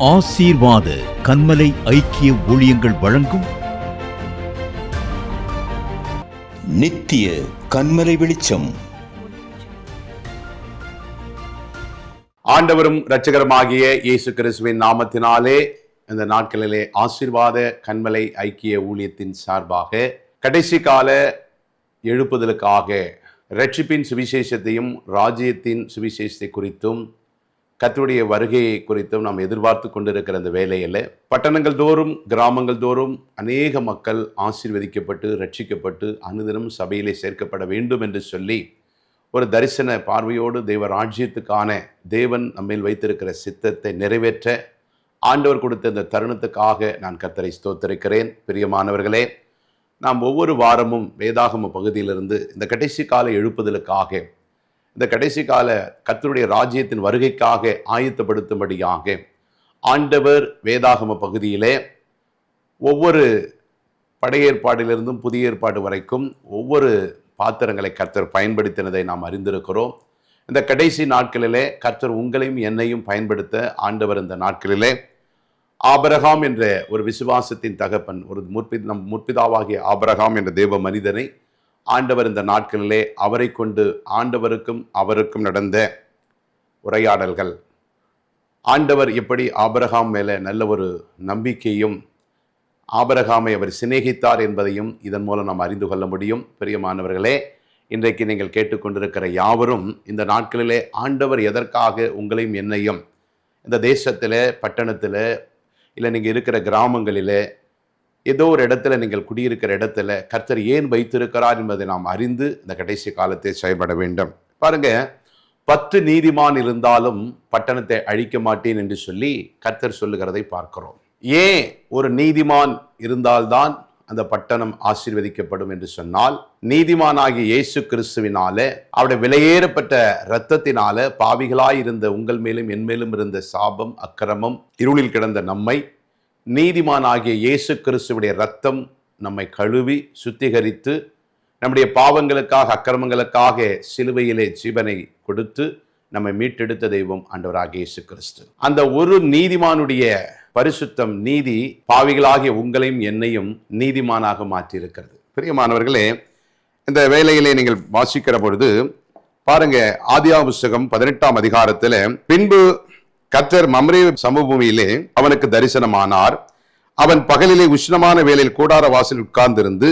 ஆசீர்வாத கன்மலை ஐக்கிய ஊழியங்கள் வழங்கும் நித்திய கன்மலை வெளிச்சம். ஆண்டவரும் இரட்சகருமாகிய இயேசு கிறிஸ்துவின் நாமத்தினாலே இந்த நாட்களிலே ஆசீர்வாத கன்மலை ஐக்கிய ஊழியத்தின் சார்பாக கடைசி கால எழுப்புதலுக்காக இரட்சிப்பின் சுவிசேஷத்தையும் ராஜ்யத்தின் சுவிசேஷத்தை குறித்தும் கர்த்தருடைய வருகையை குறித்தும் நாம் எதிர்பார்த்து கொண்டிருக்கிற இந்த வேளையில் பட்டணங்கள் தோறும் கிராமங்கள் தோறும் அநேக மக்கள் ஆசீர்வதிக்கப்பட்டு ரட்சிக்கப்பட்டு அனுதினம் சபையிலே சேர்க்கப்பட வேண்டும் என்று சொல்லி ஒரு தரிசன பார்வையோடு தேவ ராஜ்யத்துக்கான தேவன் நம்மில் வைத்திருக்கிற சித்தத்தை நிறைவேற்ற ஆண்டவர் கொடுத்த இந்த தருணத்துக்காக நான் கர்த்தரை ஸ்தோத்திரிக்கிறேன். பிரியமானவர்களே, நாம் ஒவ்வொரு வாரமும் வேதாகம பகுதியிலிருந்து இந்த கடைசி கால எழுப்புதலுக்காக, இந்த கடைசி கால கர்த்தருடைய ராஜ்யத்தின் வருகைக்காக ஆயத்தப்படுத்தும்படியாக ஆண்டவர் வேதாகம பகுதியிலே ஒவ்வொரு பழைய ஏற்பாடிலிருந்தும் புதிய ஏற்பாடு வரைக்கும் ஒவ்வொரு பாத்திரங்களை கர்த்தர் பயன்படுத்தினதை நாம் அறிந்திருக்கிறோம். இந்த கடைசி நாட்களிலே கர்த்தர் உங்களையும் என்னையும் பயன்படுத்த ஆண்டவர் இந்த நாட்களிலே ஆபிரகாம் என்ற ஒரு விசுவாசத்தின் தகப்பன், ஒரு முற்பிதாவாகிய ஆபிரகாம் என்ற தேவ மனிதனை ஆண்டவர் இந்த நாட்களிலே அவரை கொண்டு ஆண்டவருக்கும் அவருக்கும் நடந்த உரையாடல்கள், ஆண்டவர் எப்படி ஆபிரகாம் மேலே நல்ல ஒரு நம்பிக்கையும் ஆபிரகாமை அவர் சிநேகித்தார் என்பதையும் இதன் மூலம் நாம் அறிந்து கொள்ள முடியும். பிரியமானவர்களே, இன்றைக்கு நீங்கள் கேட்டுக்கொண்டிருக்கிற யாவரும் இந்த நாட்களிலே ஆண்டவர் எதற்காக உங்களையும் என்னையும் இந்த தேசத்தில், பட்டணத்தில், இல்லை நீங்கள் இருக்கிற கிராமங்களில், ஏதோ ஒரு இடத்துல நீங்கள் குடியிருக்கிற இடத்துல கர்த்தர் ஏன் வைத்திருக்கிறார் என்பதை நாம் அறிந்து இந்த கடைசி காலத்தை செயல்பட வேண்டும். பாருங்க, 10 நீதிமான் இருந்தாலும் பட்டணத்தை அழிக்க மாட்டேன் என்று சொல்லி கர்த்தர் சொல்லுகிறதை பார்க்கிறோம். ஏன் ஒரு நீதிமான் இருந்தால்தான் அந்த பட்டணம் ஆசீர்வதிக்கப்படும் என்று சொன்னால், நீதிமானாகிய இயேசு கிறிஸ்துவினால, அவருடைய விலையேறப்பட்ட இரத்தத்தினால பாவிகளாய் இருந்த உங்கள் மேலும் என் மேலும் இருந்த சாபம், அக்கிரமம், இருளில் கிடந்த நம்மை நீதிமானாகிய இயேசு கிறிஸ்துவுடைய இரத்தம் நம்மை கழுவி சுத்திகரித்து நம்முடைய பாவங்களுக்காக, அக்கிரமங்களுக்காக சிலுவையிலே ஜீவனை கொடுத்து நம்மை மீட்டெடுத்த தெய்வம் ஆண்டவராகிய இயேசு கிறிஸ்து. அந்த ஒரு நீதிமானுடைய பரிசுத்தம், நீதி பாவிகளாகிய உங்களையும் என்னையும் நீதிமானாக மாற்றியிருக்கிறது. பிரியமானவர்களே, இந்த வேளையிலே நீங்கள் வாசிக்கிற பொழுது பாருங்க, ஆதியாகம புத்தகம் 18ஆம் அதிகாரத்தில், பின்பு கர்த்தர் மம்ரே சமபூமியிலே அவனுக்கு தரிசனமானார். அவன் பகலிலே உஷ்ணமான வேளையில் கூடார வாசல் உட்கார்ந்திருந்து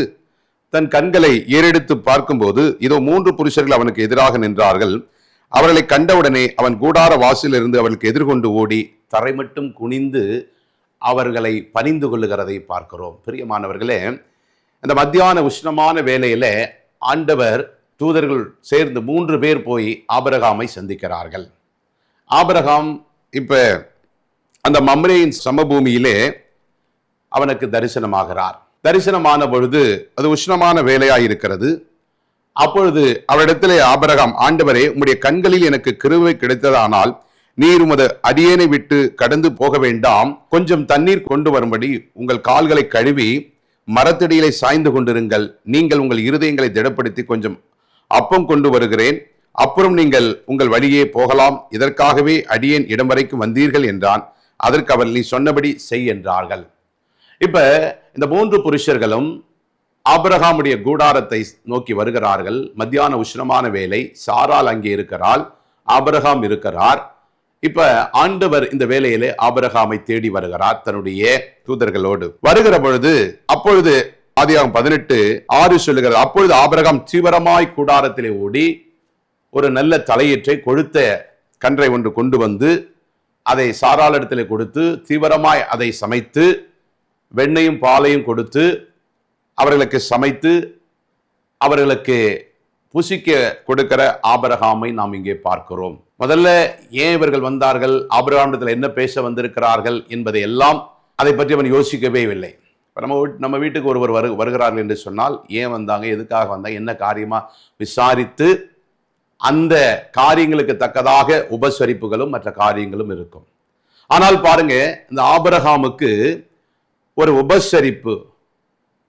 தன் கண்களை ஏறெடுத்து பார்க்கும்போது இதோ 3 புருஷர்கள் அவனுக்கு எதிராக நின்றார்கள். அவர்களை கண்டவுடனே அவன் கூடார வாசலிலிருந்து அவர்களுக்கு எதிர்கொண்டு ஓடி தரை மட்டும் குனிந்து அவர்களை பணிந்து கொள்ளுகிறதை பார்க்கிறோம். பிரியமானவர்களே, இந்த மத்தியான உஷ்ணமான வேளையில ஆண்டவர் தூதர்கள் சேர்ந்து 3 பேர் போய் ஆபிரகாமை சந்திக்கிறார்கள். ஆபிரகாம் இப்ப அந்த மம்ரேயின் சமபூமியிலே அவனுக்கு தரிசனமாகிறார். தரிசனமான பொழுது அது உஷ்ணமான வேலையாய் இருக்கிறது. அப்பொழுது அவரிடத்திலே ஆபிரகாம், ஆண்டவரே, உம்முடைய கண்களில் எனக்கு கிருபை கிடைத்ததானால் நீர் உமது அடியேனை விட்டு கடந்து போக வேண்டாம், கொஞ்சம் தண்ணீர் கொண்டு வரும்படி உங்கள் கால்களை கழுவி மரத்தடியிலே சாய்ந்து கொண்டிருங்கள், நீங்கள் உங்கள் இருதயங்களை திடப்படுத்தி கொஞ்சம் அப்பம் கொண்டு வருகிறேன், அப்புறம் நீங்கள் உங்கள் வழியே போகலாம், இதற்காகவே அடியேன் இடம் வரைக்கும் வந்தீர்கள் என்றான். அதற்கு அவர், நீ சொன்னபடி செய் என்றார்கள். இப்ப இந்த 3 புருஷர்களும் ஆபிரகாமுடைய கூடாரத்தை நோக்கி வருகிறார்கள். மத்தியான உஷ்ணமான வேலை, சாரால் அங்கே இருக்கிறாள், ஆபிரகாம் இருக்கிறார். இப்ப ஆண்டவர் இந்த வேளையிலே ஆபிரகாமை தேடி வருகிறார் தன்னுடைய தூதர்களோடு. வருகிற பொழுது, அப்பொழுது ஆதியாகமம் 18:6 சொல்லுகிறது, அப்பொழுது ஆபிரகாம் தீவிரமாய் கூடாரத்திலே ஓடி ஒரு நல்ல தலையீற்றை, கொழுத்த கன்றை ஒன்று கொண்டு வந்து அதை சாராளிடத்திலே கொடுத்து தீவிரமாய் அதை சமைத்து வெண்ணையும் பாலையும் கொடுத்து அவர்களுக்கு சமைத்து அவர்களுக்கு புசிக்க கொடுக்கிற ஆபிரகாமை நாம் இங்கே பார்க்கிறோம். முதல்ல ஏன் இவர்கள் வந்தார்கள், ஆபிரகாமிடத்தில் என்ன பேச வந்திருக்கிறார்கள் என்பதை எல்லாம் அதை பற்றி அவன் யோசிக்கவே இல்லை. நம்ம வீட்டுக்கு ஒருவர் வருகிறார்கள் என்று சொன்னால் ஏன் வந்தாங்க, எதுக்காக வந்தாங்க, என்ன காரியமா விசாரித்து அந்த காரியங்களுக்கு தக்கதாக உபசரிப்புகளும் மற்ற காரியங்களும் இருக்கும். ஆனால் பாருங்க, இந்த ஆபிரகாமுக்கு ஒரு உபசரிப்பு,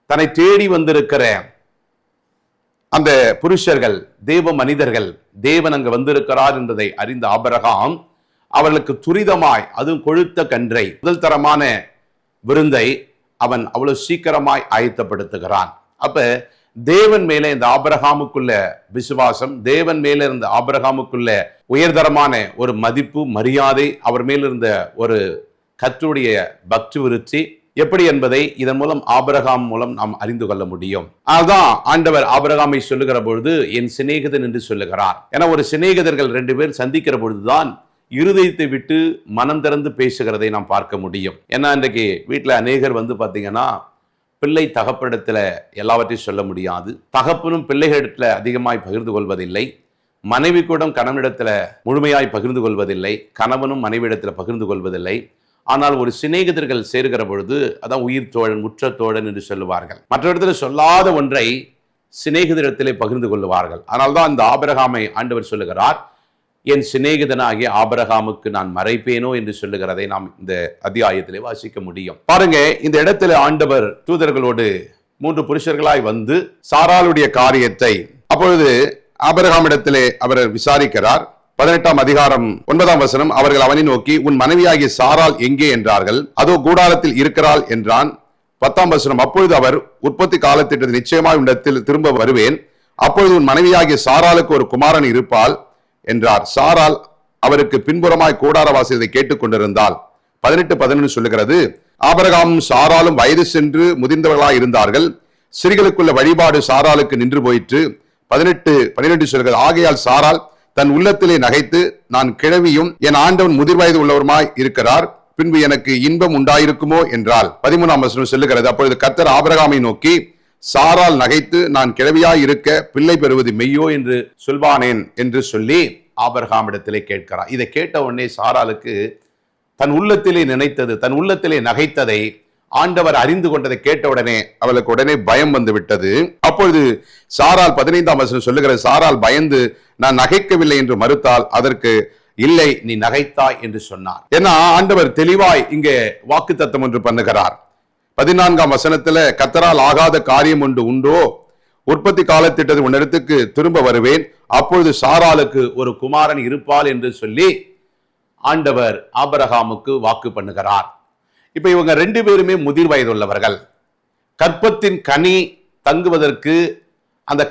தன்னை தேடி வந்திருக்கிற அந்த புருஷர்கள், தேவ மனிதர்கள், தேவன் அங்கு வந்திருக்கிறார் என்பதை அறிந்த ஆபிரகாம் அவர்களுக்கு துரிதமாய், அதுவும் கொழுத்த கன்றை, முதல் தரமான விருந்தை அவன் அவ்வளவு சீக்கிரமாய் ஆயத்தப்படுத்துகிறான். அப்ப தேவன் மேலே இந்த ஆபிரகாமுக்குள்ள விசுவாசம், தேவன் மேல இருந்த ஆபிரகாமுக்குள்ள உயர்தரமான ஒரு மதிப்பு, மரியாதை, அவர் மேல இருந்த ஒரு கர்த்தருடைய பக்தி விருத்தி எப்படி என்பதை இதன் மூலம் ஆபிரகாம் மூலம் நாம் அறிந்து கொள்ள முடியும். அதுதான் ஆண்டவர் ஆபிரகாமை சொல்லுகிற பொழுது என் சிநேகிதன் என்று சொல்லுகிறார். ஏன்னா ஒரு சிநேகிதர்கள் 2 பேர் சந்திக்கிற பொழுதுதான் இருதயத்தை விட்டு மனம் திறந்து பேசுகிறதை நாம் பார்க்க முடியும். ஏன்னா இன்றைக்கு வீட்டில் அநேகர் பார்த்தீங்கன்னா பிள்ளை தகப்பனிடத்துல எல்லாவற்றையும் சொல்ல முடியாது, தகப்பனும் பிள்ளைகளிடத்துல அதிகமாய் பகிர்ந்து கொள்வதில்லை, மனைவி கூட கணவனிடத்துல முழுமையாய் பகிர்ந்து கொள்வதில்லை, கணவனும் மனைவியிடத்துல பகிர்ந்து கொள்வதில்லை. ஆனால் ஒரு சிநேகிதர்கள் சேர்கிற பொழுது அதான் உயிர் தோழன், உற்ற தோழன் என்று சொல்லுவார்கள். மற்ற இடத்துல சொல்லாத ஒன்றை சிநேகிதரிடத்திலே பகிர்ந்து கொள்ளுவார்கள். அதனால்தான் இந்த ஆபிரகாமை ஆண்டவர் சொல்லுகிறார், என் சிநேகிதனாகிய ஆபிரகாமுக்கு நான் மறைப்பேனோ என்று சொல்லுகிறதை நாம் இந்த அத்தியாயத்திலே வாசிக்க முடியும். பாருங்க, இந்த இடத்துல ஆண்டவர் தூதர்களோடு 3 புருஷர்களாய் வந்து சாராளுடைய காரியத்தை அப்பொழுது ஆபிரகாமிடத்திலே அவர் விசாரிக்கிறார். 18ஆம் அதிகாரம் 9ஆம் வசனம், அவர்கள் அவனை நோக்கி உன் மனைவியாகிய சாராள் எங்கே என்றார்கள். அதோ கூடாரத்தில் இருக்கிறாள் என்றான். 10ஆம் வசனம், அப்பொழுது அவர் உற்பத்தி காலத்திட்டது நிச்சயமாய் உன்னிடத்தில் திரும்ப வருவேன், அப்பொழுது உன் மனைவியாகிய சாராளுக்கு ஒரு குமாரன் இருப்பாள் என்றார். சாராள் அவருக்கு பின்புறமாய் கூடார வாசலை கேட்டுக் கொண்டிருந்தாள். 18:11 சொல்லுகிறது, ஆபிரகாமும் சாராளும் வயது சென்று முதிர்ந்தவர்களாய் இருந்தார்கள், ஸ்திரீகளுக்குள்ள வழிபாடு சாராளுக்கு நின்று போயிற்று. 18:12 சொல்லுகிறது, ஆகையால் சாராள் தன் உள்ளத்திலே நகைத்து, நான் கிழவியும் என் ஆண்டவன் முதிர் வயது உள்ளவருமாய் இருக்கிறார், பின்பு எனக்கு இன்பம் உண்டாயிருக்குமோ என்றாள். 13ஆம் வசனம் சொல்லுகிறது, அப்பொழுது கர்த்தர் ஆபிரகாமை நோக்கி, சாராள் நகைத்து நான் கிழவியாய் இருக்க பிள்ளை பெறுவது மெய்யோ என்று சொல்வானேன் என்று சொல்லி ஆபிரகாமிடத்திலே கேட்கிறார். இதை கேட்ட உடனே சாராளுக்கு தன் உள்ளத்திலே நினைத்தது, தன் உள்ளத்திலே நகைத்ததை ஆண்டவர் அறிந்து கொண்டதை கேட்டவுடனே அவளுக்கு உடனே பயம் வந்து விட்டது. அப்பொழுது சாராள் 15ஆம் வசனம் சொல்லுகிறது, சாராள் பயந்து நான் நகைக்கவில்லை என்று மறுத்தால், அதற்கு இல்லை நீ நகைத்தாய் என்று சொன்னார். ஏன்னா ஆண்டவர் தெளிவாய் இங்கே வாக்குத்தத்தம் ஒன்று பண்ணுகிறார். 14ஆம் வசனத்துல, கர்த்தரால் ஆகாத காரியம் ஒன்று உண்டோ, உற்பத்தி காலத்திட்டது உன்னிடத்துக்கு திரும்ப வருவேன், அப்பொழுது சாராளுக்கு ஒரு குமாரன் இருப்பாள் என்று சொல்லி ஆண்டவர் ஆபிரகாமுக்கு வாக்கு பண்ணுகிறார். இப்ப இவங்க 2 பேருமே முதிர் வயதுள்ளவர்கள். கற்பத்தின் கனி தங்குவதற்கு, அந்த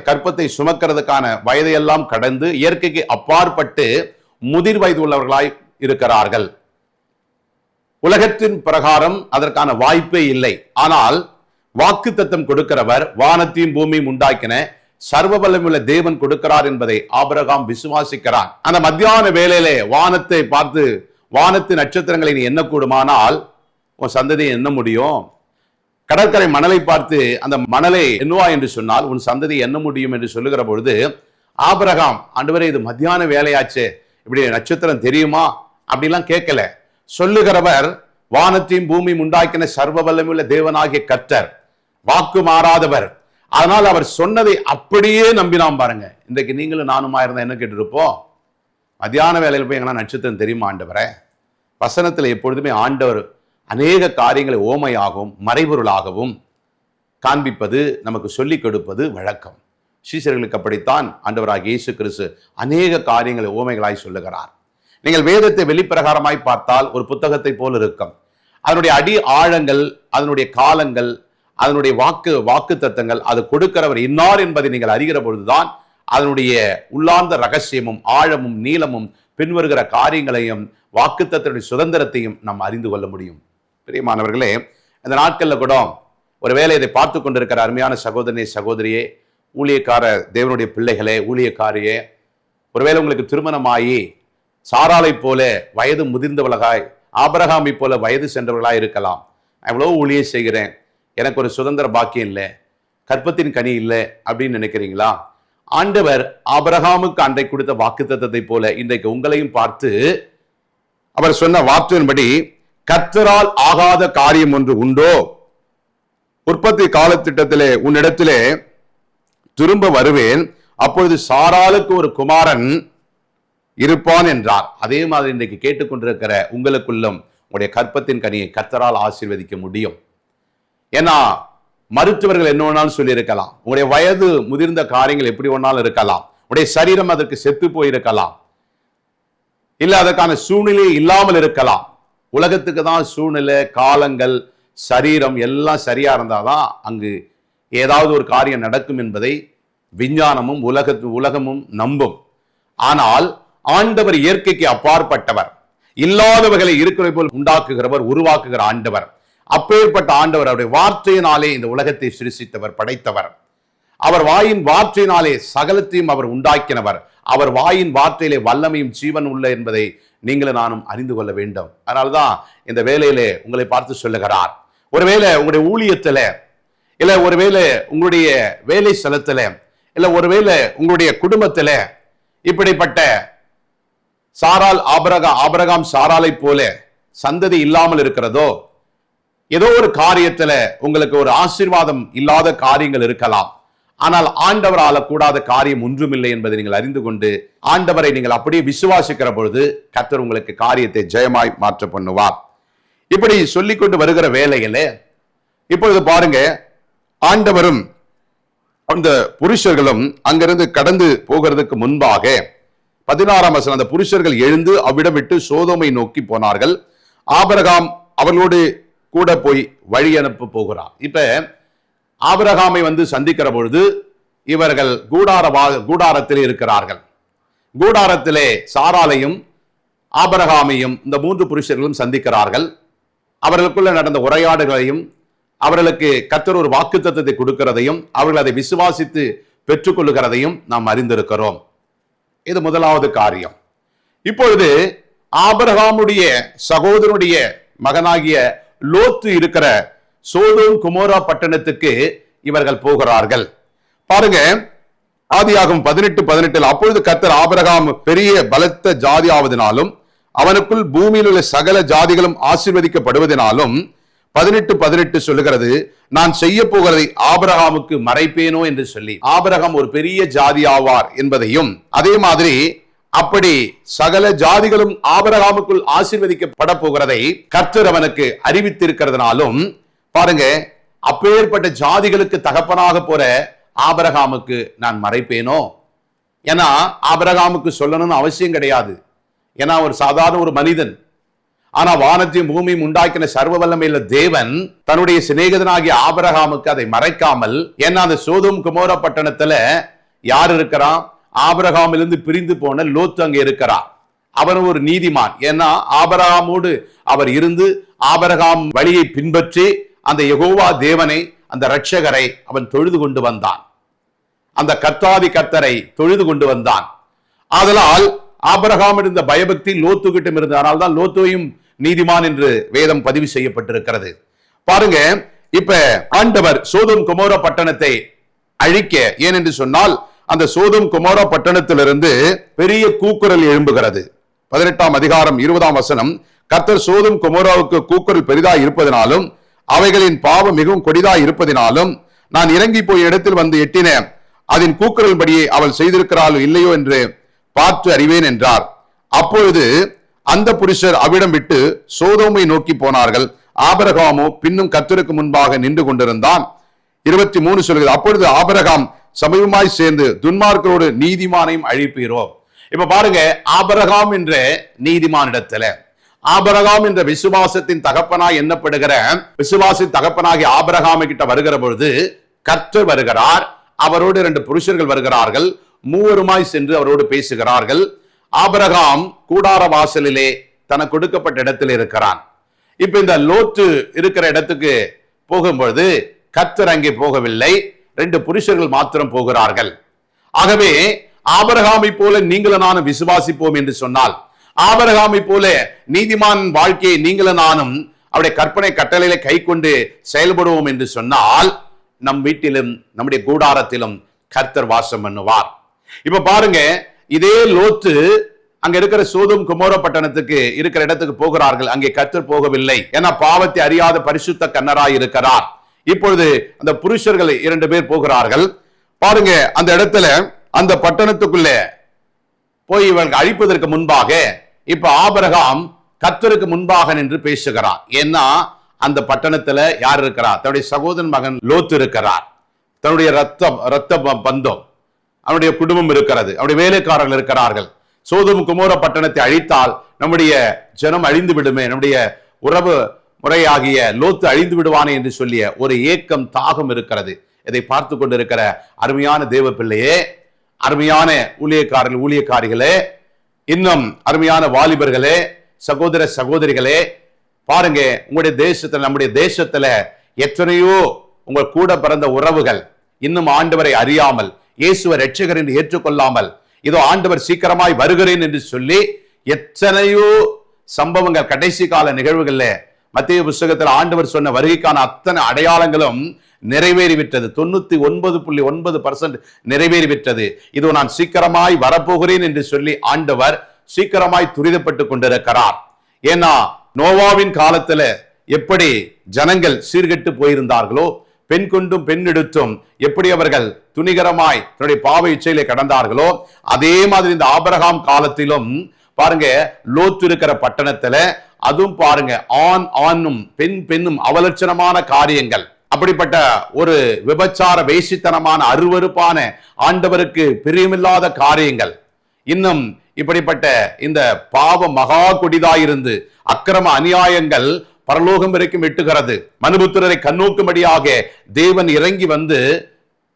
கற்பத்தை சுமக்கிறதுக்கான வயதையெல்லாம் கடந்து இயற்கைக்கு அப்பாற்பட்டு முதிர் வயது உள்ளவர்களாய் இருக்கிறார்கள். உலகத்தின் பிரகாரம் அதற்கான வாய்ப்பே இல்லை. ஆனால் வாக்குத்தத்தம் கொடுக்கிறவர், வானத்தையும் பூமியும் உண்டாக்கின சர்வ வல்லமையுள்ள தேவன் கொடுக்கிறார் என்பதை ஆபிரகாம் விசுவாசிக்கிறான். அந்த மத்தியான வேளையிலே வானத்தை பார்த்து, வானத்து நட்சத்திரங்களை நீ எண்ணக்கூடுமானால் உன் சந்ததியை எண்ண முடியும். கடற்கரை மணலை பார்த்து அந்த மணலை எண்ணுவா என்று சொன்னால் உன் சந்ததியை எண்ண முடியும் என்று சொல்லுகிற பொழுது ஆபிரகாம், ஆண்டவரே இது மத்தியான வேலையாச்சே, இப்படி நட்சத்திரம் தெரியுமா அப்படிலாம் கேட்கல. சொல்லுகிறவர் வானத்தையும் பூமியும் உண்டாக்கின சர்வ வல்லமையுள்ள தேவனாகிய கர்த்தர், வாக்கு மாறாதவர். அதனால் அவர் சொன்னதை அப்படியே நம்பினாம். பாருங்க, இன்றைக்கு நீங்களும் நானுமா இருந்தா என்ன கேட்டுருப்போம்? மத்தியான வேலையில் போய் எங்கன்னா நட்சத்திரம் தெரியுமா ஆண்டவரே? வசனத்தில் எப்பொழுதுமே ஆண்டவர் அநேக காரியங்களை ஓமையாகவும் மறைபொருளாகவும் காண்பிப்பது, நமக்கு சொல்லிக் கொடுப்பது வழக்கம். சீசர்களுக்கு அப்படித்தான் ஆண்டவராகிய இயேசு கிறிஸ்து அநேக காரியங்களை ஓமைகளாய் சொல்லுகிறார். நீங்கள் வேதத்தை வெளிப்பிரகாரமாய் பார்த்தால் ஒரு புத்தகத்தை போல் இருக்கும். அதனுடைய அடி ஆழங்கள், அதனுடைய காலங்கள், அதனுடைய வாக்கு தத்தங்கள், அது கொடுக்கிறவர் இன்னார் என்பதை நீங்கள் அறிகிற பொழுதுதான் அதனுடைய உள்ளார்ந்த ரகசியமும் ஆழமும் நீளமும் பின்வருகிற காரியங்களையும் வாக்குத்தத்தனுடைய சுதந்திரத்தையும் நாம் அறிந்து கொள்ள முடியும். பிரியமானவர்களே, இந்த நாட்கள்ல கூட ஒருவேளை இதை பார்த்து கொண்டிருக்கிற அருமையான சகோதரனே, சகோதரியே, ஊழியக்கார தேவனுடைய பிள்ளைகளே, ஊழியக்காரியே, ஒருவேளை உங்களுக்கு திருமணமாயி சாராளை போல வயது முதிர்ந்தவர்களாய், ஆபிரகாமை போல வயது சென்றவர்களாய் இருக்கலாம். நான் எவ்வளவு ஊழியம் செய்கிறேன், எனக்கு ஒரு சுதந்திர பாக்கியம் இல்லை, கற்பத்தின் கனி இல்லை அப்படின்னு நினைக்கிறீங்களா? ஆண்டவர் ஆபிரகாமுக்கு அன்றை கொடுத்த வாக்குத்தத்தத்தை போல இன்றைக்கு உங்களையும் பார்த்து அவர் சொன்ன வார்த்தையின்படி, கர்த்தரால் ஆகாத காரியம் ஒன்று உண்டோ, உற்பத்தி காலத்திட்டத்திலே உன்னிடத்திலே திரும்ப வருவேன், அப்பொழுது சாராளுக்கு ஒரு குமாரன் இருப்பான் என்றார். அதே மாதிரி இன்றைக்கு கேட்டுக்கொண்டிருக்கிற உங்களுக்குள்ளும் உங்களுடைய கற்பத்தின் கனியை கர்த்தரால் ஆசீர்வதிக்க முடியும். ஏன்னா மருத்துவர்கள் என்ன வேணாலும் சொல்லி இருக்கலாம், உங்களுடைய வயது முதிர்ந்த காரியங்கள் எப்படி வேணாலும் இருக்கலாம், உங்களுடைய சரீரம் அதற்கு செத்து போயிருக்கலாம், இல்ல அதற்கான சூழ்நிலை இல்லாமல் இருக்கலாம். உலகத்துக்கு தான் சூழ்நிலை, காலங்கள், சரீரம் எல்லாம் சரியா இருந்தாதான் அங்கு ஏதாவது ஒரு காரியம் நடக்கும் என்பதை விஞ்ஞானமும் உலகமும் நம்பும். ஆனால் ஆண்டவர் இயற்கைக்கு அப்பாற்பட்டவர், இல்லாதவர்களை இருக்கிற போல் உண்டாக்குகிறவர், உருவாக்குகிற ஆண்டவர். அப்பேற்பட்ட ஆண்டவர் அவருடைய வார்த்தையினாலே இந்த உலகத்தை சிருஷ்டித்தவர், படைத்தவர். அவர் வாயின் வார்த்தையினாலே சகலத்தையும் அவர் உண்டாக்கினவர். அவர் வாயின் வார்த்தையிலே வல்லமையும் ஜீவன் உள்ள என்பதை நீங்களும் நானும் அறிந்து கொள்ள வேண்டும். அதனால்தான் இந்த வேலையிலே உங்களை பார்த்து சொல்லுகிறார். ஒருவேளை உங்களுடைய ஊழியத்துல, இல்ல ஒருவேளை உங்களுடைய வேலை ஸ்தலத்துல, இல்ல ஒருவேளை உங்களுடைய குடும்பத்துல இப்படிப்பட்ட ஆபிரகாம் சாராலை போல சந்ததி இல்லாமல் இருக்கிறதோ, ஏதோ ஒரு காரியத்துல உங்களுக்கு ஒரு ஆசீர்வாதம் இல்லாத காரியங்கள் இருக்கலாம். ஆனால் ஆண்டவரால கூடாத காரியம் ஒன்றுமில்லை என்பதை நீங்கள் அறிந்து கொண்டு ஆண்டவரை நீங்கள் அப்படியே விசுவாசிக்கிற பொழுது கர்த்தர் உங்களுக்கு காரியத்தை ஜெயமாய் மாற்ற பண்ணுவார். இப்படி சொல்லிக் கொண்டு வருகிற வேளையில இப்பொழுது பாருங்க, ஆண்டவரும் அந்த புருஷர்களும் அங்கிருந்து கடந்து போகிறதுக்கு முன்பாக 16ஆம் வசனம், அந்த புருஷர்கள் எழுந்து அவ்விடம் விட்டு சோதோமை நோக்கி போனார்கள். ஆபிரகாம் அவர்களோடு கூட போய் வழி அனுப்ப போகிறார். இப்ப ஆபிரகாமை சந்திக்கிற பொழுது இவர்கள் கூடாரத்திலே இருக்கிறார்கள். கூடாரத்திலே சாராளையும் ஆபிரகாமையும் இந்த 3 புருஷர்களும் சந்திக்கிறார்கள். அவர்களுக்குள்ள நடந்த உரையாடுகளையும், அவர்களுக்கு கர்த்தர் ஒரு வாக்குத்தத்தத்தை கொடுக்கிறதையும், அவர்கள் அதை விசுவாசித்து பெற்றுக்கொள்ளுகிறதையும் நாம் அறிந்திருக்கிறோம். இது முதலாவது காரியம். இப்பொழுது ஆபிரகாமுடைய சகோதரனுடைய மகனாகிய லோத்து இருக்கிற சோதோம் குமோரா பட்டணத்துக்கு இவர்கள் போகிறார்கள். பாருங்க, ஆதியாகமம் 18:18, அப்பொழுது கர்த்தர் ஆபிரகாம் பெரிய பலத்த ஜாதியாவதினாலும் அவனுக்குள் பூமியில் உள்ள சகல ஜாதிகளும் ஆசீர்வதிக்கப்படுவதனாலும் 18:18 சொல்லுகிறது, நான் செய்ய போகிறதை ஆபிரகாமுக்கு மறைப்பேனோ என்று சொல்லி. ஆபிரகாம் ஒரு பெரிய ஜாதி ஆவார் என்பதையும், அதே மாதிரி அப்படி சகல ஜாதிகளும் ஆபிரகாமுக்குள் ஆசீர்வதிக்கப்பட போகிறதை கர்த்தர் அவனுக்கு அறிவித்திருக்கிறதுனாலும், பாருங்க, அப்பேற்பட்ட ஜாதிகளுக்கு தகப்பனாக போற ஆபிரகாமுக்கு நான் மறைப்பேனோ? ஏன்னா ஆபிரகாமுக்கு சொல்லணும்னு அவசியம் கிடையாது. ஏன்னா ஒரு சாதாரண ஒரு மனிதன். ஆனா வானத்தையும் பூமியும் உண்டாக்கின சர்வ வல்லமையுள்ள தேவன் தன்னுடைய சிநேகிதனாகிய ஆபிரகாமுக்கு அதை மறைக்காமல், ஏன்னா அந்த சோதோம் குமோரா பட்டணத்துல யார் இருக்கிறான்? ஆபிரகாமிலிருந்து பிரிந்து போன லோத்து அங்கே இருக்கிறார். அவன் ஒரு நீதிமான். ஏன்னா ஆபிரகாமோடு அவர் இருந்து ஆபிரகாம் வழியை பின்பற்றி அந்த யெகோவா தேவனை, அந்த இரட்சகரை அவன் தொழுது கொண்டு வந்தான். அந்த கர்த்தாதி கர்த்தரை தொழுது கொண்டு வந்தான். ஆதலால் ஆபிரகாம் இருந்த பயபக்தி லோத்து கிட்டும் இருந்தது. அதனால தான் லோத்துவையும் நீதிமான் என்று வேதம் பதிவு செய்யப்பட்டிருக்கிறது. பாருங்க, இப்ப ஆண்டவர் சோதோம் குமோரா பட்டணத்தை அழிக்க, ஏனென்று சொன்னால் அந்த சோதோம் குமோரா பட்டணத்திலிருந்து பெரிய கூக்குரல் எழும்புகிறது. 18ஆம் அதிகாரம் 20ஆம் வசனம், கர்த்தர் சோதோம் குமோராவுக்கு கூக்குரல் பெரிதாய் இருப்பதினாலும் அவைகளின் பாவம் மிகவும் கொடிதாய் இருப்பதினாலும் நான் இறங்கி போய் இடத்தில் வந்து எட்டின அதன் கூக்குரல் படியே அவள் செய்திருக்கிறாளோ இல்லையோ என்று பார்த்து அறிவேன் என்றார். அப்பொழுது அந்த புருஷர் அவ்விடம் விட்டு சோதோமை நோக்கி போனார்கள். ஆபிரகாமோ பின்னும் கர்த்தருக்கு முன்பாக நின்று கொண்டிருந்தான். 23 சொல்கிறது, அப்பொழுது ஆபிரகாம் சமீபமாய் சேர்ந்து துன்மார்க்கரோடு நீதிமானையும் அழிப்பீரோ. இப்ப பாருங்க, ஆபிரகாம் என்ற நீதிமானிடத்துல, ஆபிரகாம் என்ற விசுவாசத்தின் தகப்பனாய் எண்ணப்படுகிற விசுவாசின் தகப்பனாகி ஆபிரகாமை கிட்ட வருகிற பொழுது கர்த்தர் வருகிறார். அவரோடு 2 புருஷர்கள் வருகிறார்கள். மூவருமாய் சென்று அவரோடு பேசுகிறார்கள். ஆபிரகாம் கூடார வாசலிலே தனக்கு கொடுக்கப்பட்ட இடத்தில் இருக்கிறான். இப்ப இந்த லோத்து இருக்கிற இடத்துக்கு போகும்பொழுது கர்த்தர் அங்கே போகவில்லை, 2 புருஷர்கள் மாத்திரம் போகிறார்கள். ஆகவே ஆபிரகாமை போல நீங்களும் நானும் விசுவாசிப்போம் என்று சொன்னால், ஆபிரகாமை போல நீதிமான் வாழ்க்கையை நீங்களும் நானும் அவருடைய கற்பனை கட்டளையில கை கொண்டு செயல்படுவோம் என்று சொன்னால், நம் வீட்டிலும் நம்முடைய கூடாரத்திலும் கர்த்தர் வாசம் பண்ணுவார். இப்ப பாருங்க, இதே லோத்து அங்க இருக்கிற சோதோம் குமோரா பட்டணத்துக்கு இருக்கிற இடத்துக்கு போகிறார்கள். அங்கே கர்த்தர் போகவில்லை. ஏன்னா பாவத்தை அறியாத பரிசுத்த கண்ணராய் இருக்கிறார். இப்பொழுது அந்த புருஷர்கள் 2 பேர் போகிறார்கள். பாருங்க, அந்த இடத்துல அந்த பட்டணத்துக்குள்ள போய் இவர்கள் அழிப்பதற்கு முன்பாக இப்ப ஆபிரகாம் கர்த்தருக்கு முன்பாக நின்று பேசுகிறார். ஏன்னா அந்த பட்டணத்துல யார் இருக்கிறார்? தன்னுடைய சகோதரன் மகன் லோத்து இருக்கிறார். தன்னுடைய ரத்த பந்தம், அவனுடைய குடும்பம் இருக்கிறது, அவனுடைய வேலைக்காரர்கள் இருக்கிறார்கள், சோதோம் குமோரா பட்டணத்தை அழித்தால் நம்முடைய ஜனம் அழிந்து விடுமே, நம்முடைய உறவு முறையாகிய லோத்து அழிந்து விடுவானே என்று சொல்லிய ஒரு ஏக்கம், தாகம் இருக்கிறது. இதை பார்த்து கொண்டிருக்கிற அருமையான தேவ பிள்ளையே, அருமையான ஊழியக்காரிகளே, இன்னும் அருமையான வாலிபர்களே, சகோதர சகோதரிகளே, பாருங்க, உங்களுடைய தேசத்துல, நம்முடைய தேசத்துல எத்தனையோ உங்கள் கூட பிறந்த உறவுகள் இன்னும் ஆண்டவரை அறியாமல், இயேசுவை இரட்சகர் என்று ஏற்றுக்கொள்ளாமல், இதோ ஆண்டவர் சீக்கிரமாய் வருகிறேன் என்று சொல்லி எத்தனையோ சம்பவங்கள், கடைசி கால நிகழ்வுகள்ல மத்தேயு புத்தகத்தில் ஆண்டவர் சொன்ன வருகைக்கான அத்தனை அடையாளங்களும் நிறைவேறிவிட்டது. 99.9% நிறைவேறிவிட்டது. இதோ நான் சீக்கிரமாய் வரப்போகிறேன் என்று சொல்லி ஆண்டவர் சீக்கிரமாய் துரிதப்பட்டு கொண்டிருக்கிறார். ஏன்னா நோவாவின் காலத்துல எப்படி ஜனங்கள் சீர்கெட்டு போயிருந்தார்களோ, பெண் கொண்டும் பெண் எடுத்தும் எப்படி அவர்கள் துணிகரமாய் தன்னுடைய பாவ இச்சையிலே கடந்தார்களோ, அதே மாதிரி இந்த ஆபிரகாம் காலத்திலும் பாருங்க, லோத்து இருக்கிற பட்டணத்துல அதுவும் பாருங்க, ஆணும் பெண் பெண்ணும் அவலட்சணமான காரியங்கள், அப்படிப்பட்ட ஒரு விபச்சார வேசித்தனமான அருவருப்பான ஆண்டவருக்கு பிரியமில்லாத காரியங்கள், இன்னும் இப்படிப்பட்ட இந்த பாவம் மகா கொடிதாயிருந்து அக்கிரம அநியாயங்கள் பரலோகம் வரைக்கும் எட்டுகிறது. மனுபுத்திரரை கண்ணோக்கும்படியாக தேவன் இறங்கி வந்து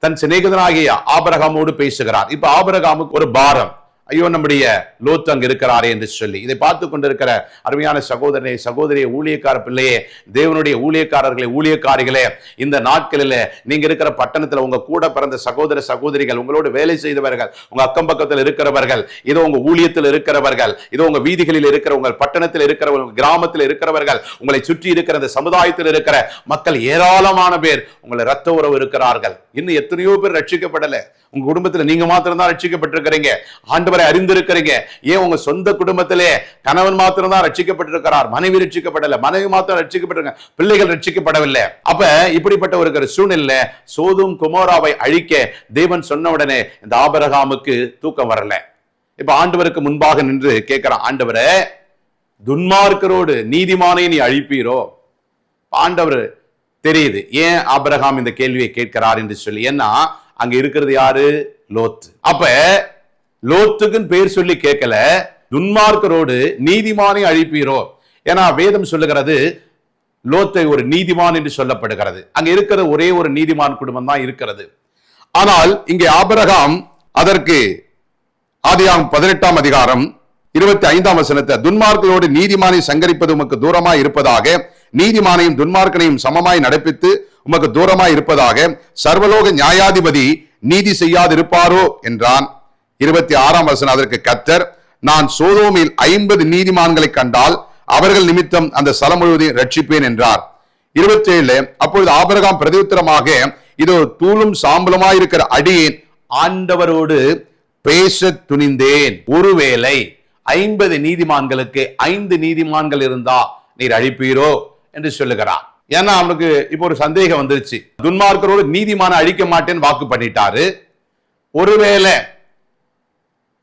தன் சிநேகிதனாகிய ஆபிரகாமோடு பேசுகிறார். இப்ப ஆபிரகாமுக்கு ஒரு பாரம், ஐயோ நம்முடைய லோத்து அங்க இருக்கிறாரே என்று சொல்லி. இதை பார்த்து கொண்டிருக்கிற அருமையான சகோதரனே, சகோதரியே, ஊழியக்கார பிள்ளையே, தேவனுடைய ஊழியக்காரர்களே, ஊழியக்காரிகளே, இந்த நாட்களில் நீங்க இருக்கிற பட்டணத்துல உங்க கூட பிறந்த சகோதர சகோதரிகள், உங்களோடு வேலை செய்தவர்கள், உங்க அக்கம் பக்கத்தில் இருக்கிறவர்கள், இதோ உங்க ஊழியத்தில் இருக்கிறவர்கள், இதோ உங்க வீதிகளில் இருக்கிற, உங்கள் பட்டணத்தில் இருக்கிறவர்கள், கிராமத்தில் இருக்கிறவர்கள், உங்களை சுற்றி இருக்கிற இந்த சமுதாயத்தில் இருக்கிற மக்கள் ஏராளமான பேர் உங்களை ரத்த உறவு இருக்கிறார்கள். இன்னும் எத்தனையோ பேர் ரட்சிக்கப்படல. உங்க குடும்பத்துல நீங்க மாத்திரம் தான் ரட்சிக்கப்பட்டிருக்கிறீங்க, ஆண்டவரை அறிந்திருக்கிறீங்க. ஏன் உங்க சொந்த குடும்பத்திலே கணவன் மாத்திரம் தான் ரட்சிக்கப்பட்டிருக்கிறார், மனைவி ரட்சிக்கப்படல, மனைவி மாத்திரம் ரட்சிக்கப்பட்டிருக்காங்க, பிள்ளைகள் ரட்சிக்கப்படவில்லை. அப்ப இப்படிப்பட்ட ஒரு சூழ்நிலை சோதோம் குமோராவை அழிக்க தேவன் சொன்ன உடனே இந்த ஆபிரகாமுக்கு தூக்கம் வரல. இப்ப ஆண்டவருக்கு முன்பாக நின்று கேட்கிறான், ஆண்டவரே, துன்மார்க்கரோடு நீதிமானை நீ அழிப்பீரோ? ஆண்டவர் தெரியுது ஏன் ஆபிரகாம் இந்த கேள்வியை கேட்கிறார் என்று சொல்லி. ஏன்னா அங்க இருக்கிறது யாரு? லோத்து. அப்ப லோத்துக்குன்னு பேர் சொல்லி கேட்கல, துன்மார்க்கரோடு நீதிமானை அழிப்பீரோ? ஏன்னா வேதம் சொல்லுகிறது லோத்தை ஒரு நீதிமான் என்று சொல்லப்படுகிறது. அங்க இருக்கிற ஒரே ஒரு நீதிமான் குடும்பம் தான் இருக்கிறது. ஆனால் இங்கே ஆபிரகாம் அதற்கு ஆதியாகமம் 18ஆம் அதிகாரம் 25ஆம் வசனத்தை, துன்மார்க்கரோடு நீதிமானை சங்கரிப்பது உமக்கு தூரமாய் இருப்பதாக, நீதிமானையும் துன்மார்க்கனையும் சமமாய் நடப்பித்து உமக்கு தூரமாய் இருப்பதாக, சர்வலோக நியாயாதிபதி நீதி செய்யாதிருப்பாரோ என்றான். 26ஆம் வசனம், அதற்கு கர்த்தர், நான் சோதோமில் 50 நீதிமான்களை கண்டால் அவர்கள் நிமித்தம் அந்த ஸ்தலம் முழுவதையும் ரட்சிப்பேன் என்றார். 27, அப்பொழுது ஆபிரகாம் பிரதியுத்தரமாக, இதோ தூளும் சாம்பலுமாயிருக்கிற அடியேன் ஆண்டவரோடு பேச துணிந்தேன். ஒருவேளை 50 நீதிமான்களுக்கு 5 நீதிமான்கள் இருந்தா நீர் அழிப்பீரோ என்று சொல்லுகிறார். ஏன்னா அவனுக்கு இப்போ ஒரு சந்தேகம் வந்துருச்சு. துன்மார்க்கரோடு நீதிமான அழிக்க மாட்டேன்னு வாக்கு பண்ணிட்டாரு. ஒருவேளை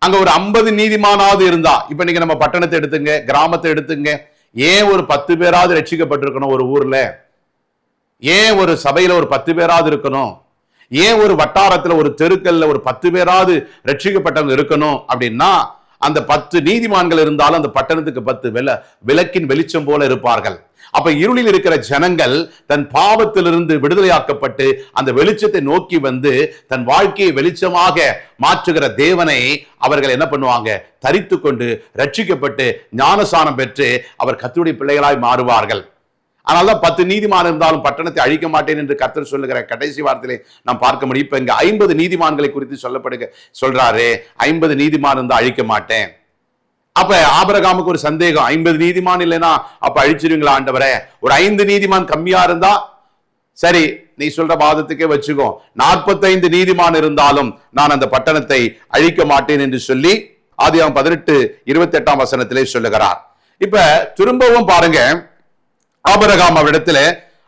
அங்க ஒரு 50 நீதிமானாவது இருந்தா, இப்ப நீங்க நம்ம பட்டணத்தை எடுத்துங்க, கிராமத்தை எடுத்துங்க, ஏன் ஒரு 10 பேராவது ரட்சிக்கப்பட்டிருக்கணும்? ஒரு ஊர்ல ஏன் ஒரு சபையில ஒரு 10 பேராவது இருக்கணும்? ஏன் ஒரு வட்டாரத்துல ஒரு தெருக்கல்ல ஒரு 10 பேராவது ரட்சிக்கப்பட்டவங்க இருக்கணும்? அப்படின்னா அந்த 10 நீதிமான்கள் இருந்தாலும் அந்த பட்டணத்துக்கு 10 விளக்கின் வெளிச்சம் போல இருப்பார்கள். அப்ப இருளில் இருக்கிற ஜனங்கள் தன் பாவத்திலிருந்து விடுதலையாக்கப்பட்டு அந்த வெளிச்சத்தை நோக்கி வந்து தன் வாழ்க்கையை வெளிச்சமாக மாற்றுகிற தேவனை அவர்கள் என்ன பண்ணுவாங்க? தரித்து கொண்டு ரட்சிக்கப்பட்டு ஞானசானம் பெற்று அவர் கர்த்தருடைய பிள்ளைகளாய் மாறுவார்கள். அதனால்தான் 10 நீதிமான் இருந்தாலும் பட்டணத்தை அழிக்க மாட்டேன் என்று கர்த்தர் சொல்லுகிற கடைசி வார்த்தையிலே நாம் பார்க்க முடியும். இப்ப இங்க 50 நீதிமான்களை குறித்து சொல்றாரு, 50 நீதிமான் இருந்தா அழிக்க மாட்டேன். அப்ப ஆபிரகாமுக்கு ஒரு சந்தேகம், 50 நீதிமான் இல்லைன்னா அப்ப அழிச்சிருவீங்களா ஆண்டவரே? ஒரு 5 நீதிமான் கம்மியா இருந்தா சரி, நீ சொல்ற வாதத்துக்கே வச்சுக்கோ, 45 நீதிமான் இருந்தாலும் நான் அந்த பட்டணத்தை அழிக்க மாட்டேன் என்று சொல்லி ஆதியாகமம் 18:28ஆம் வசனத்திலே சொல்லுகிறார். இப்ப திரும்பவும் பாருங்க, ஆபிரகாம் அவரிடத்துல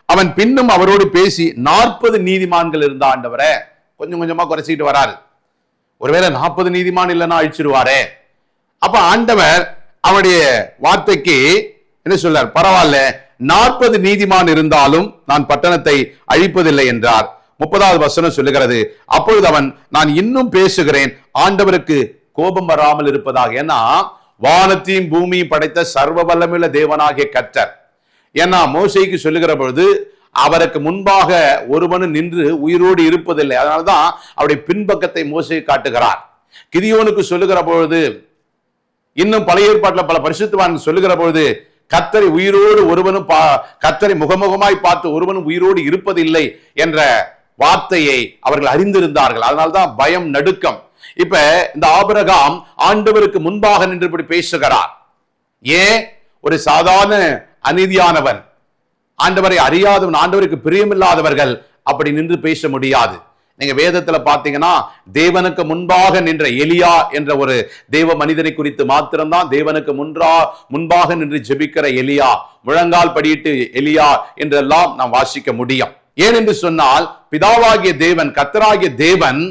அவன் பின்னும் அவரோடு பேசி 40 நீதிமான்கள் இருந்தா ஆண்டவரே, கொஞ்சம் கொஞ்சமா குறைச்சிட்டு வராரு. ஒருவேளை 40 நீதிமான் இல்லைன்னா அழிச்சிருவாரே. அப்ப ஆண்டவர் அவனுடைய வார்த்தைக்கு என்ன சொல்றார்? பரவாயில்ல, 40 நீதிமான் இருந்தாலும் நான் பட்டணத்தை அழிப்பதில்லை என்றார். 30வது வசனம் சொல்லுகிறது, அப்பொழுது அவன், நான் இன்னும் பேசுகிறேன், ஆண்டவருக்கு கோபம் வராமல் இருப்பதாக. ஏன்னா வானத்தையும் பூமியும் படைத்த சர்வ வல்லமையுள்ள தேவனாகிய கர்த்தர். ஏன்னா மோசேக்கு சொல்லுகிற பொழுது அவருக்கு முன்பாக ஒருவனும் நின்று உயிரோடு இருப்பதில்லை. அதனால்தான் அவருடைய பின்பக்கத்தை மோசே காட்டுகிறார். கிதியோனுக்கு சொல்லுகிற பொழுது, இன்னும் பழைய ஏற்பாட்டில் பல பரிசுத்தவான் சொல்லுகிற பொழுது, கர்த்தரை உயிரோடு ஒருவனும் கர்த்தரை முகமுகமாய் பார்த்து ஒருவனும் உயிரோடு இருப்பதில்லை என்ற வார்த்தையை அவர்கள் அறிந்திருந்தார்கள். அதனால்தான் பயம், நடுக்கம். இப்ப இந்த ஆபிரகாம் ஆண்டவருக்கு முன்பாக நின்று இப்படி பேசுகிறார். ஏன்? ஒரு சாதாரண அநீதியானவன், ஆண்டவரை அறியாதவன், ஆண்டவருக்கு பிரியமில்லாதவர்கள் அப்படி நின்று பேச முடியாது. நீங்க வேதத்துல பாத்தீங்கன்னா தேவனுக்கு முன்பாக நின்ற எலியா என்ற ஒரு தேவ மனிதனை குறித்து மாத்திரம்தான் தேவனுக்கு முன்பாக நின்று ஜெபிக்கிற எலியா, முழங்கால் படியிட்டு எலியா என்றெல்லாம் நாம் வாசிக்க முடியும். ஏன் என்று சொன்னால் பிதாவாகிய தேவன், கர்த்தராகிய தேவன்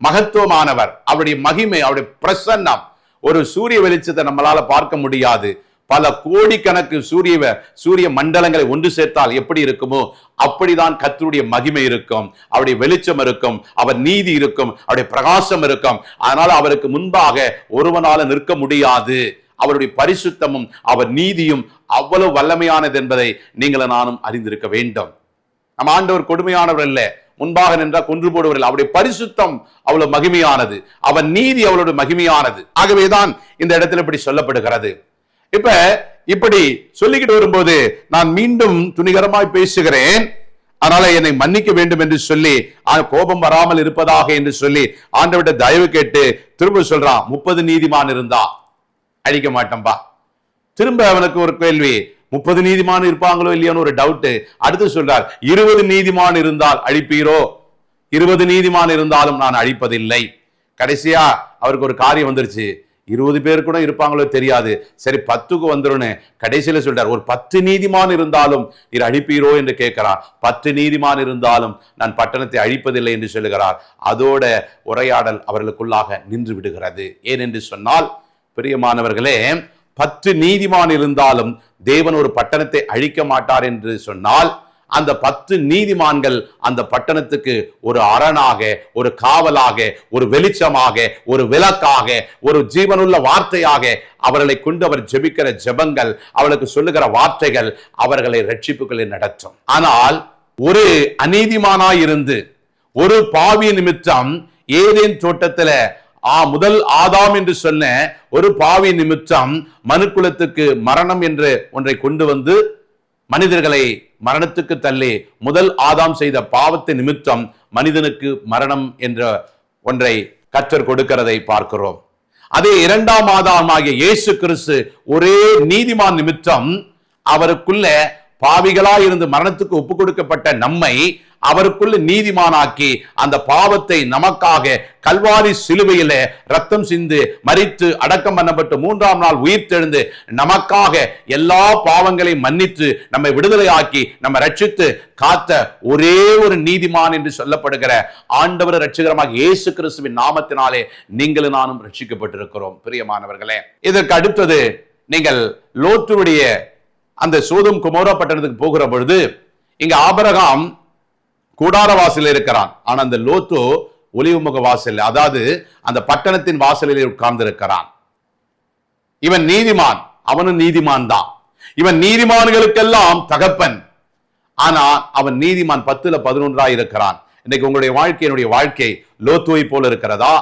மகத்துவமானவர். அவருடைய மகிமை, அவருடைய பிரசன்னம் ஒரு சூரிய வெளிச்சத்தை நம்மளால பார்க்க முடியாது. பல கோடிக்கணக்கு சூரிய மண்டலங்களை ஒன்று சேர்த்தால் எப்படி இருக்குமோ அப்படிதான் கர்த்தருடைய மகிமை இருக்கும், அவருடைய வெளிச்சம் இருக்கும், அவர் நீதி இருக்கும், அவருடைய பிரகாசம் இருக்கும். அதனால அவருக்கு முன்பாக ஒருவனால நிற்க முடியாது. அவருடைய பரிசுத்தமும் அவர் நீதியும் அவ்வளவு வல்லமையானது என்பதை நீங்களும் நானும் அறிந்திருக்க வேண்டும். நம்ம ஆண்டவர் கொடுமையானவர் அல்ல, முன்பாக நின்றால் கொன்று போடுவதில்லை. அவருடைய பரிசுத்தம் அவ்வளவு மகிமையானது, அவர் நீதி அவ்வளவு மகிமையானது. ஆகவேதான் இந்த இடத்துல இப்படி சொல்லப்படுகிறது. இப்ப இப்படி சொல்லிக்கிட்டு வரும்போது நான் மீண்டும் துணிகரமாய் பேசுகிறேன், அதனால என்னை மன்னிக்க வேண்டும் என்று சொல்லி, கோபம் வராமல் இருப்பதாக என்று சொல்லி ஆண்டவர்கிட்ட தயவு கேட்டு திரும்ப சொல்றான். 30 நீதிமான் இருந்தா அழிக்க மாட்டேன்பா. திரும்ப அவனுக்கு ஒரு கேள்வி, 30 நீதிமான் இருப்பாங்களோ இல்லையோன்னு ஒரு டவுட். அடுத்து சொல்றார், 20 நீதிமான் இருந்தால் அழிப்பீரோ? 20 நீதிமான் இருந்தாலும் நான் அழிப்பதில்லை. கடைசியா அவருக்கு ஒரு காரியம் வந்துருச்சு, 20 பேர் கூட இருப்பாங்களோ தெரியாது, சரி 10க்கு வந்துருன்னு கடைசியில சொல்றார், ஒரு 10 நீதிமான் இருந்தாலும் நீர் அழிப்பீரோ என்று கேட்கிறார். 10 நீதிமான் இருந்தாலும் நான் பட்டணத்தை அழிப்பதில்லை என்று சொல்லுகிறார். அதோட உரையாடல் அவர்களுக்குள்ளாக நின்று விடுகிறது. ஏன் என்று சொன்னால் பிரியமானவர்களே, 10 நீதிமான் இருந்தாலும் தேவன் ஒரு பட்டணத்தை அழிக்க மாட்டார் என்று சொன்னால், அந்த 10 நீதிமான்கள் அந்த பட்டணத்துக்கு ஒரு அரணாக, ஒரு காவலாக, ஒரு வெளிச்சமாக, ஒரு விளக்காக, ஒரு ஜீவனுள்ள வார்த்தையாக அவர்களை கொண்டு அவர் ஜெபிக்கிற ஜெபங்கள், அவளுக்கு சொல்லுகிற வார்த்தைகள் அவர்களை ரட்சிப்புகளை நடத்தும். ஆனால் ஒரு அநீதிமானாய் இருந்து ஒரு பாவி நிமித்தம் ஏதேன் தோட்டத்துல முதல் ஆதாம் என்று சொன்ன ஒரு பாவி நிமித்தம் மனுக்குலத்துக்கு மரணம் என்று ஒன்றை கொண்டு வந்து மனிதர்களை மரணத்துக்கு தள்ளி, முதல் ஆதாம் செய்த பாவத்தை நிமித்தம் மனிதனுக்கு மரணம் என்ற ஒன்றை கர்த்தர் கொடுக்கிறதை பார்க்கிறோம். அதே 2ஆம் ஆதாமாகிய இயேசு கிறிஸ்து ஒரே நீதிமான் நிமித்தம் அவருக்குள்ள பாவிகளாய் இருந்து மரணத்துக்கு ஒப்பு கொடுக்கப்பட்ட நம்மை அவருக்குள்ள நீதிமானாக்கி அந்த பாவத்தை நமக்காக கல்வாரி சிலுவையில ரத்தம் சிந்து மரித்து அடக்கம் பண்ணப்பட்டு 3ஆம் நாள் உயிர் தெழுந்து நமக்காக எல்லா பாவங்களையும் மன்னித்து நம்மை விடுதலை ஆக்கி நம்ம ரட்சித்து காத்த ஒரே ஒரு நீதிமான் என்று சொல்லப்படுகிற ஆண்டவர் ரட்சகரமாக இயேசு கிறிஸ்துவின் நாமத்தினாலே நீங்களும் நானும் ரட்சிக்கப்பட்டிருக்கிறோம். பிரியமானவர்களே, இதற்கு அடுத்தது நீங்கள் லோத்துடைய அந்த சோதோம் குமோரா பட்டணத்துக்கு போகிற பொழுது, இங்க ஆபிரகாம் கூடார வாசலில் இருக்கிறான். ஆனா அந்த லோத்து ஒலிவுமுக வாசல், அதாவது அந்த பட்டணத்தின் வாசலில் உட்கார்ந்து இருக்கிறான். இவன் நீதிமான், அவனும் நீதிமான் தான். இவன் நீதிமான்களுக்கெல்லாம் தகப்பன். ஆனா அவன் நீதிமான் 10ல் 11 இருக்கிறான். இன்னைக்கு உங்களுடைய வாழ்க்கை, என்னுடைய வாழ்க்கை லோத்துவை போல இருக்கிறதா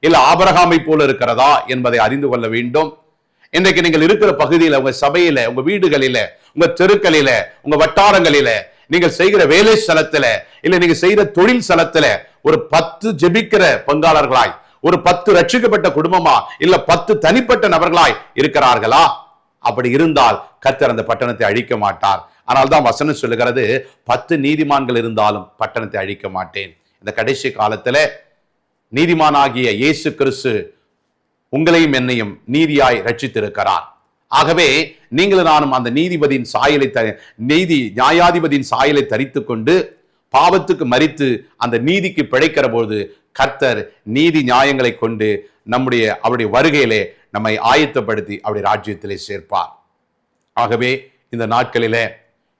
இல்ல ஆபிரகாமை போல இருக்கிறதா என்பதை அறிந்து கொள்ள வேண்டும். இன்றைக்கு நீங்கள் இருக்கிற பகுதியில், உங்க சபையில, உங்க வீடுகளில, உங்க தெருக்களில, உங்க வட்டாரங்களில, நீங்கள் செய்கிற வேலை ஸ்தலத்துல, இல்ல நீங்க செய்கிற தொழில் ஸ்தலத்துல ஒரு 10 ஜெபிக்கிற பங்காளர்களாய், ஒரு 10 ரட்சிக்கப்பட்ட குடும்பமா, இல்ல 10 தனிப்பட்ட நபர்களாய் இருக்கிறார்களா? அப்படி இருந்தால் கர்த்தர் அந்த பட்டணத்தை அழிக்க மாட்டார். ஆனால் தான் வசனம் சொல்லுகிறது, 10 நீதிமான்கள் இருந்தாலும் பட்டணத்தை அழிக்க மாட்டேன். இந்த கடைசி காலத்துல நீதிமானாகிய இயேசு கிறிஸ்து உங்களையும் என்னையும் நீதியாய் ரட்சித்திருக்கிறார். ஆகவே நீங்களும் நானும் அந்த நீதிபதியின் சாயலை, நியாயாதிபதியின் சாயலை தரித்துக் கொண்டு பாவத்துக்கு மரித்து அந்த நீதிக்கு பிழைக்கிற போது கர்த்தர் நீதி நியாயங்களை கொண்டு அவருடைய வருகையிலே நம்மை ஆயத்தப்படுத்தி அவருடைய ராஜ்யத்திலே சேர்ப்பார். ஆகவே இந்த நாட்களிலே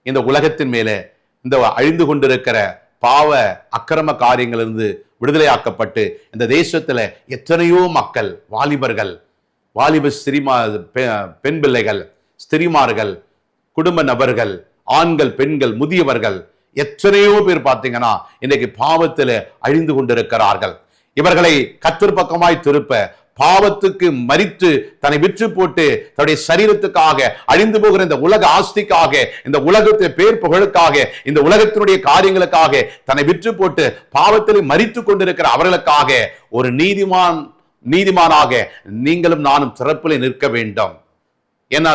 இந்த உலகத்தின் மேலே இந்த அழிந்து கொண்டிருக்கிற பாவ அக்கிரம காரியங்களிலிருந்து விடுதலையாக்கப்பட்டு இந்த தேசத்துல எத்தனையோ மக்கள், வாலிபர்கள், வாலிப பெண் பிள்ளைகள், ஸ்திரிமார்கள், குடும்ப நபர்கள், ஆண்கள், பெண்கள், முதியவர்கள், எத்தனையோ பேர் பார்த்தீங்கன்னா இன்னைக்கு பாவத்தில் அழிந்து கொண்டிருக்கிறார்கள். இவர்களை கர்த்தர் பக்கமாய் திருப்ப, பாவத்துக்கு மரித்து தன்னை விற்று போட்டு தன்னுடைய சரீரத்துக்காக, அழிந்து போகிற இந்த உலக ஆஸ்திக்காக, இந்த உலகத்தின் பேர் புகழுக்காக, இந்த உலகத்தினுடைய காரியங்களுக்காக தன்னை விற்று போட்டு பாவத்தில் மரித்து கொண்டிருக்கிற அவர்களுக்காக ஒரு நீதிமானாக நீங்களும் நானும் திறப்பில் நிற்க வேண்டும். ஏன்னா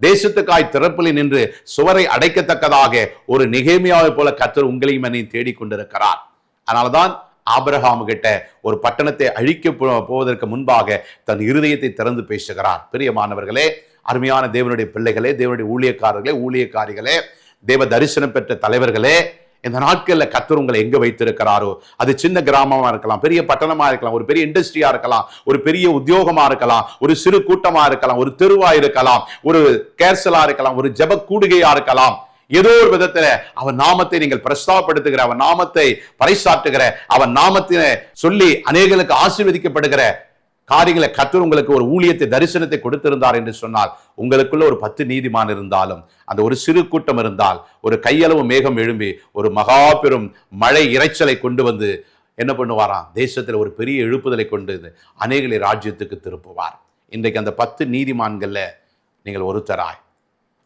தேசத்துக்காய் திறப்பில் நின்று சுவரை அடைக்கத்தக்கதாக ஒரு நெகேமியாவை போல கர்த்தர் உங்களையும் என்னையும் தேடிக்கொண்டிருக்கிறார். அதனால்தான் ஆபிரகாம் கிட்ட ஒரு பட்டணத்தை அழிக்க போவதற்கு முன்பாக தன் இருதயத்தை திறந்து பேசுகிறார். பிரியமானவர்களே, அருமையான தேவனுடைய பிள்ளைகளே, தேவனுடைய ஊழியக்காரர்களே, ஊழியக்காரிகளே, தேவ தரிசனம் பெற்ற தலைவர்களே, இந்த நாட்கள்ல கர்த்தர் உங்களை எங்க வைத்திருக்கிறாரோ, அது சின்ன கிராமமா இருக்கலாம், பெரிய பட்டணமா இருக்கலாம், ஒரு பெரிய இண்டஸ்ட்ரியா இருக்கலாம், ஒரு பெரிய உத்தியோகமா இருக்கலாம், ஒரு சிறு கூட்டமா இருக்கலாம், ஒரு தெருவா இருக்கலாம், ஒரு கேர்சலா இருக்கலாம், ஒரு ஜெப கூடுகையா இருக்கலாம். ஏதோ ஒரு விதத்துல அவன் நாமத்தை நீங்கள் பிரஸ்தாபப்படுத்துகிற, அவன் நாமத்தை பறைசாற்றுகிற, அவன் நாமத்தினை சொல்லி அநேகளுக்கு ஆசீர்வதிக்கப்படுகிற காரியங்களை கர்த்தர் உங்களுக்கு ஒரு ஊழியத்தை, தரிசனத்தை கொடுத்திருந்தார் என்று சொன்னால், உங்களுக்குள்ள ஒரு 10 நீதிமான் இருந்தாலும், அந்த ஒரு சிறு கூட்டம் இருந்தால், ஒரு கையளவு மேகம் எழும்பி ஒரு மகா பெரும் மழை இறைச்சலை கொண்டு வந்து என்ன பண்ணுவாராம், தேசத்தில் ஒரு பெரிய எழுப்புதலை கொண்டு அநேகளை ராஜ்யத்துக்கு திருப்புவார். இன்றைக்கு அந்த 10 நீதிமான்கள்ல நீங்கள் ஒருத்தராய்,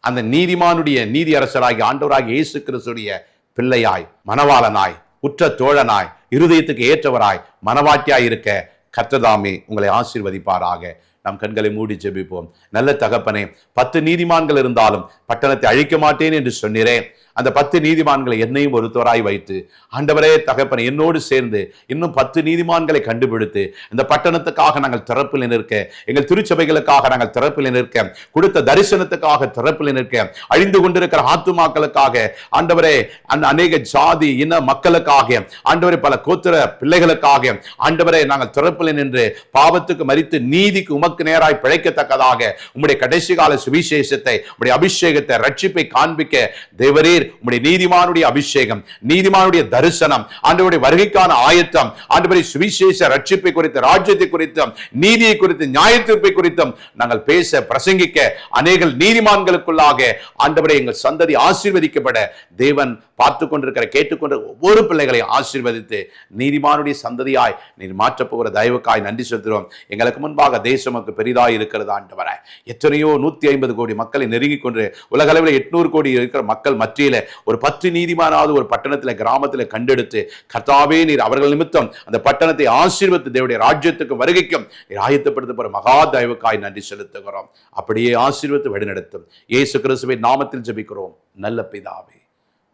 அந்த நீதிமானுடைய நீதி அரசராகி ஆண்டவராகி இயேசு கிறிஸ்துடைய பிள்ளையாய், மனவாளனாய், உற்ற தோழனாய், இருதயத்துக்கு ஏற்றவராய், மனவாட்டியாய் இருக்க கர்த்ததாமே உங்களை ஆசீர்வதிப்பாராக. நம் கண்களை மூடி ஜெபிப்போம். நல்ல தகப்பனே, 10 நீதிமான்கள் இருந்தாலும் பட்டணத்தை அழிக்க மாட்டேன் என்று சொன்னீரேன். அந்த 10 நீதிமான்களை என்னையும் ஒருத்தராய் வைத்து, ஆண்டவரே தகப்பனே, என்னோடு சேர்ந்து இன்னும் 10 நீதிமான்களை கண்டுபிடித்து இந்த பட்டணத்துக்காக நாங்கள் திறப்பில் நிற்க, எங்கள் திருச்சபைகளுக்காக நாங்கள் திறப்பில் நிற்க, கொடுத்த தரிசனத்துக்காக திறப்பில் நிற்க, அழிந்து கொண்டிருக்கிற ஆத்துமாக்களுக்காக, ஆண்டவரே அந்த அநேக ஜாதி இன மக்களுக்காக, ஆண்டவரே பல கோத்திர பிள்ளைகளுக்காக, ஆண்டவரே நாங்கள் திறப்பில் நின்று பாவத்துக்கு மரித்து நீதிக்கு உமக்கு நேராய் பிழைக்கத்தக்கதாக உம்முடைய கடைசி கால சுவிசேஷத்தை, உம்முடைய அபிஷேகத்தை, ரட்சிப்பை காண்பிக்க தேவரீர் உம்முடைய நீதிமானுடைய அபிஷேகம், நீதிமானுடைய தரிசனம், ஆண்டவருடைய வருகைக்கான ஆயத்தம், ஆண்டவருடைய சுவிசேஷ ரட்சிப்பை குறித்து, ராஜ்யத்தை குறித்தும், நீதியை குறித்து, நியாயத்தீர்ப்பை குறித்தும் நாங்கள் பேச, பிரசங்கிக்க, அநேக நீதிமான்களுக்குள்ளாக ஆண்டவரை எங்கள் சந்ததி ஆசீர்வதிக்கப்பட தேவன் பார்த்து கொண்டிருக்கிற, கேட்டுக்கொண்ட ஒவ்வொரு பிள்ளைகளையும் ஆசீர்வதித்து நீதிமானுடைய சந்ததியாய் நீர் மாற்றப் போகிற தயவுக்காய் நன்றி செலுத்துகிறோம். எங்களுக்கு முன்பாக தேசம் பெரிதாய் இருக்கிறது ஆண்டவரே. எத்தனையோ 150 கோடி மக்களை நெருங்கிக் கொண்டு உலக அளவில் 800 கோடி இருக்கிற மக்கள் மத்தியில ஒரு 10 நீதிமானாவது ஒரு பட்டணத்துல, கிராமத்துல கண்டெடுத்து கர்த்தாவே நீர் அவர்கள் நிமித்தம் அந்த பட்டணத்தை ஆசீர்வதித்து தேவனுடைய ராஜ்யத்துக்கு வருகைக்கும் ஆயத்தப்படுத்த போற மகா தயவுக்காய் நன்றி செலுத்துகிறோம். அப்படியே ஆசீர்வதித்து வழிநடத்தும் இயேசு கிறிஸ்துவின் நாமத்தில் ஜெபிக்கிறோம் நல்ல பிதாவே,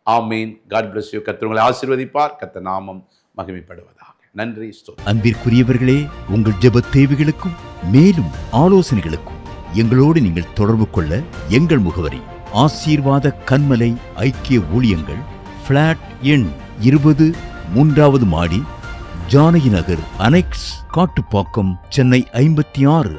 ஆமீன். God bless you. கர்த்தர் உங்களை ஆசீர்வதிப்பார். கர்த்தர் நாமம் மகிமைப்படுவதாக. நன்றி. அன்பிற்குரியவர்களே, உங்கள் ஜெப தேவைகளுக்கும் மேலும் ஆலோசனைகளுக்கும் எங்களோடு நீங்கள் தொடர்பு கொள்ள எங்கள் முகவரி: ஆசீர்வாத கன்மலை ஐக்கிய ஊழியங்கள், பிளாட் எண் 20, 3வது மாடி, ஜானகி நகர், அனெக்ஸ், காட்டுப்பாக்கம், சென்னை 56.